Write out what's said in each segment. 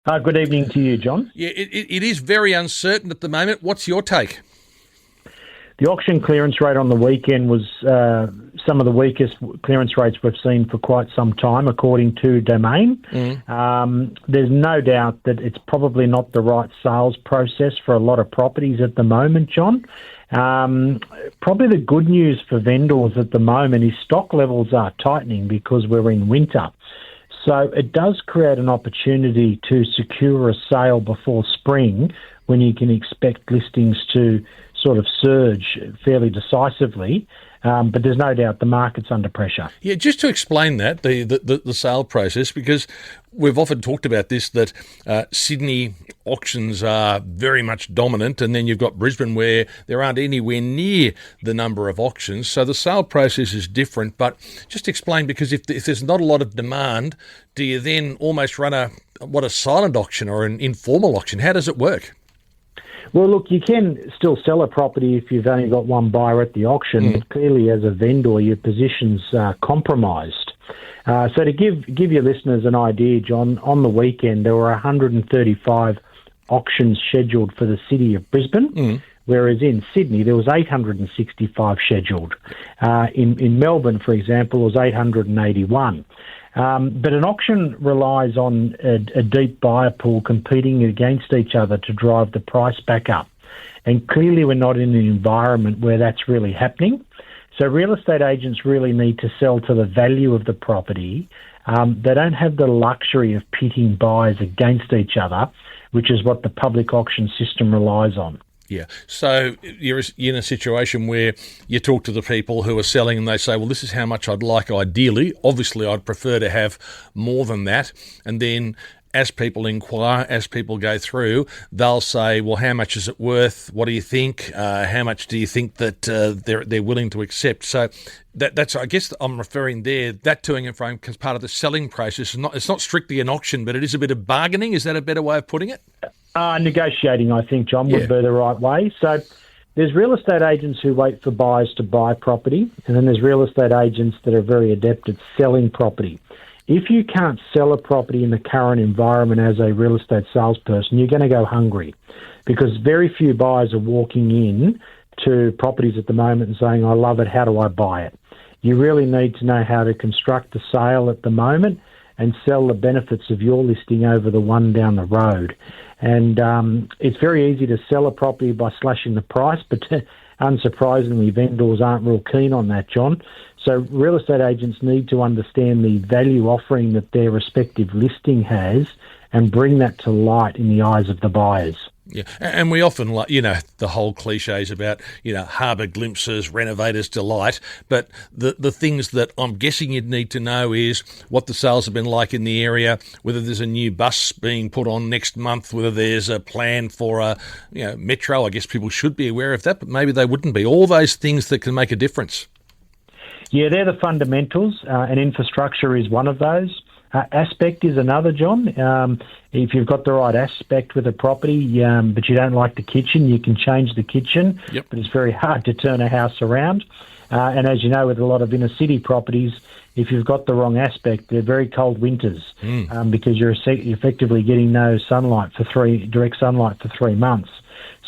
Good evening to you, John. Yeah, it is very uncertain at the moment. What's your take? The auction clearance rate on the weekend was some of the weakest clearance rates we've seen for quite some time, according to Domain. There's no doubt that it's probably not the right sales process for a lot of properties at the moment, John. Probably the good news for vendors at the moment is stock levels are tightening because we're in winter. So it does create an opportunity to secure a sale before spring when you can expect listings to sort of surge fairly decisively. But there's no doubt the market's under pressure. Yeah, just to explain that, the sale process, because we've often talked about this, that Sydney auctions are very much dominant, and then you've got Brisbane where there aren't anywhere near the number of auctions. So the sale process is different, but just explain, because if there's not a lot of demand, do you then almost run a silent auction or an informal auction? How does it work? Well, look, you can still sell a property if you've only got one buyer at the auction, but clearly as a vendor, your position's compromised. So to give your listeners an idea, John, on the weekend there were 135 auctions scheduled for the city of Brisbane, whereas in Sydney there was 865 scheduled. In Melbourne, for example, it was 881. But an auction relies on a deep buyer pool competing against each other to drive the price back up. And clearly we're not in an environment where that's really happening. So real estate agents really need to sell to the value of the property. They don't have the luxury of pitting buyers against each other, which is what the public auction system relies on. Yeah. So you're in a situation where you talk to the people who are selling and they say, well, this is how much I'd like ideally. Obviously, I'd prefer to have more than that. And then as people inquire, as people go through, they'll say, well, how much is it worth? What do you think? How much do you think that they're willing to accept? So that's, I guess I'm referring there, that to and fro as part of the selling process. It's not strictly an auction, but it is a bit of bargaining. Is that a better way of putting it? Negotiating, I think, John, would be the right way. So there's real estate agents who wait for buyers to buy property, and then there's real estate agents that are very adept at selling property. If you can't sell a property in the current environment as a real estate salesperson, you're going to go hungry, because very few buyers are walking in to properties at the moment and saying, I love it, how do I buy it? You really need to know how to construct a sale at the moment and sell the benefits of your listing over the one down the road. And it's very easy to sell a property by slashing the price, but unsurprisingly, vendors aren't real keen on that, John. So real estate agents need to understand the value offering that their respective listing has and bring that to light in the eyes of the buyers. Yeah, and we often, the whole cliches about, harbour glimpses, renovators' delight, but the things that I'm guessing you'd need to know is what the sales have been like in the area, whether there's a new bus being put on next month, whether there's a plan for a metro. I guess people should be aware of that, but maybe they wouldn't be. All those things that can make a difference. Yeah, they're the fundamentals, and infrastructure is one of those. Aspect is another, John. If you've got the right aspect with a property, but you don't like the kitchen, you can change the kitchen. Yep. But it's very hard to turn a house around. And as you know, with a lot of inner city properties, if you've got the wrong aspect, they're very cold winters because you're effectively getting no direct sunlight for 3 months.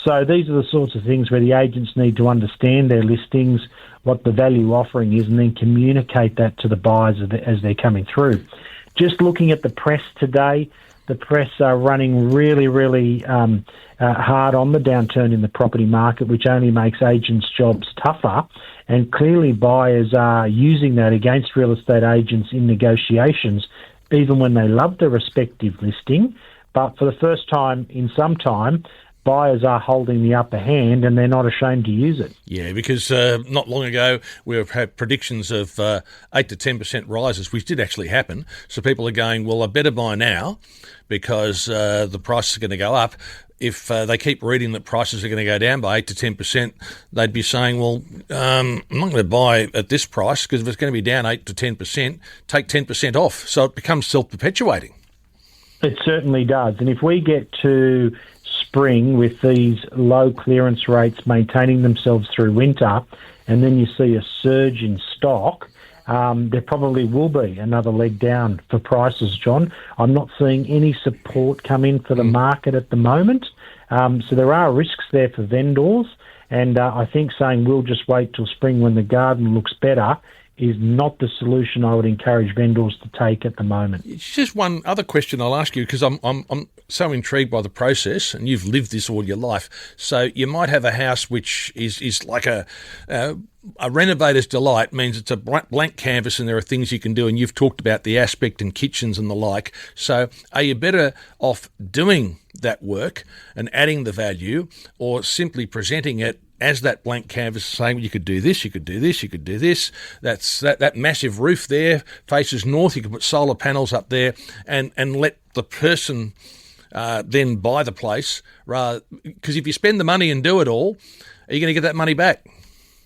So these are the sorts of things where the agents need to understand their listings, what the value offering is, and then communicate that to the buyers as they're coming through. Just looking at the press today, the press are running really, really hard on the downturn in the property market, which only makes agents' jobs tougher. And clearly buyers are using that against real estate agents in negotiations, even when they love the respective listing. But for the first time in some time, buyers are holding the upper hand and they're not ashamed to use it. Yeah, because not long ago we've had predictions of 8 to 10% rises, which did actually happen. So people are going, well, I better buy now because the price is going to go up. If they keep reading that prices are going to go down by 8 to 10%, they'd be saying, well, I'm not going to buy at this price because if it's going to be down 8 to 10%, take 10% off. So it becomes self-perpetuating. It certainly does. And if we get to spring with these low clearance rates maintaining themselves through winter, and then you see a surge in stock, there probably will be another leg down for prices, John. I'm not seeing any support come in for the market at the moment. So there are risks there for vendors. And I think saying we'll just wait till spring when the garden looks better is not the solution I would encourage vendors to take at the moment. It's just one other question I'll ask you, because I'm so intrigued by the process, and you've lived this all your life. So you might have a house which is like a renovator's delight, means it's a blank canvas and there are things you can do, and you've talked about the aspect and kitchens and the like. So are you better off doing that work and adding the value, or simply presenting it as that blank canvas, saying you could do this, you could do this, you could do this? That's that massive roof there faces north. You could put solar panels up there and let the person then buy the place. Because if you spend the money and do it all, are you going to get that money back?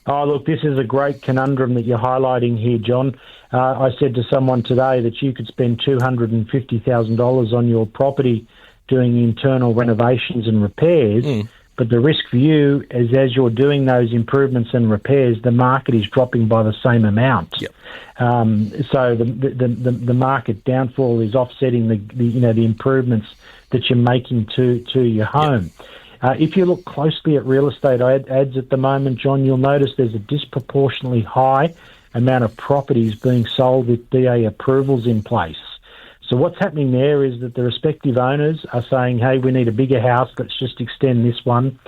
Oh, look, this is a great conundrum that you're highlighting here, John. I said to someone today that you could spend $250,000 on your property doing internal renovations and repairs, but the risk for you is as you're doing those improvements and repairs, the market is dropping by the same amount. Yep. So the market downfall is offsetting the improvements that you're making to your home. Yep. If you look closely at real estate ads at the moment, John, you'll notice there's a disproportionately high amount of properties being sold with DA approvals in place. So what's happening there is that the respective owners are saying, hey, we need a bigger house, let's just extend this one.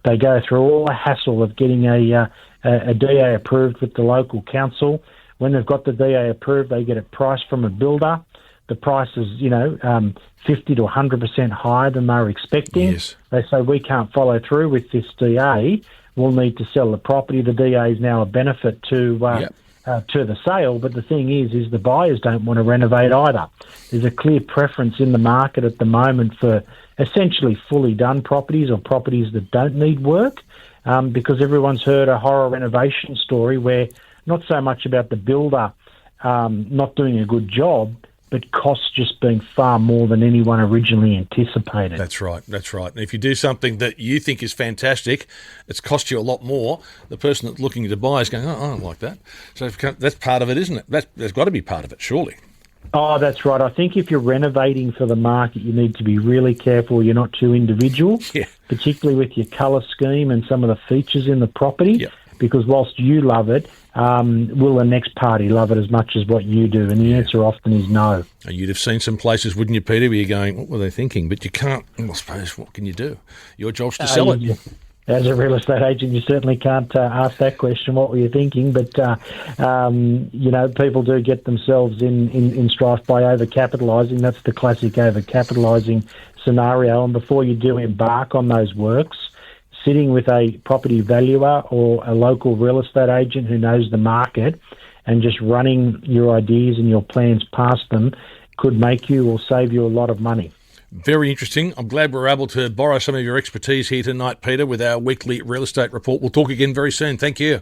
They go through all the hassle of getting a DA approved with the local council. When they've got the DA approved, they get it priced from a builder. The price is, 50 to 100% higher than they're expecting. Yes. They say, we can't follow through with this DA. We'll need to sell the property. The DA is now a benefit to the sale, but the thing is the buyers don't want to renovate either. There's a clear preference in the market at the moment for essentially fully done properties or properties that don't need work, because everyone's heard a horror renovation story where not so much about the builder not doing a good job, but costs just being far more than anyone originally anticipated. That's right. And if you do something that you think is fantastic, it's cost you a lot more. The person that's looking to buy is going, I don't like that. So that's part of it, isn't it? There's got to be part of it, surely. Oh, that's right. I think if you're renovating for the market, you need to be really careful you're not too individual, particularly with your colour scheme and some of the features in the property, because whilst you love it, will the next party love it as much as what you do? And the answer often is no. You'd have seen some places, wouldn't you, Peter, where you're going, what were they thinking? But you can't, I suppose, what can you do? Your job's to sell it. As a real estate agent, you certainly can't ask that question, what were you thinking? But, people do get themselves in strife by overcapitalising. That's the classic overcapitalising scenario. And before you do embark on those works, sitting with a property valuer or a local real estate agent who knows the market and just running your ideas and your plans past them could make you or save you a lot of money. Very interesting. I'm glad we're able to borrow some of your expertise here tonight, Peter, with our weekly real estate report. We'll talk again very soon. Thank you.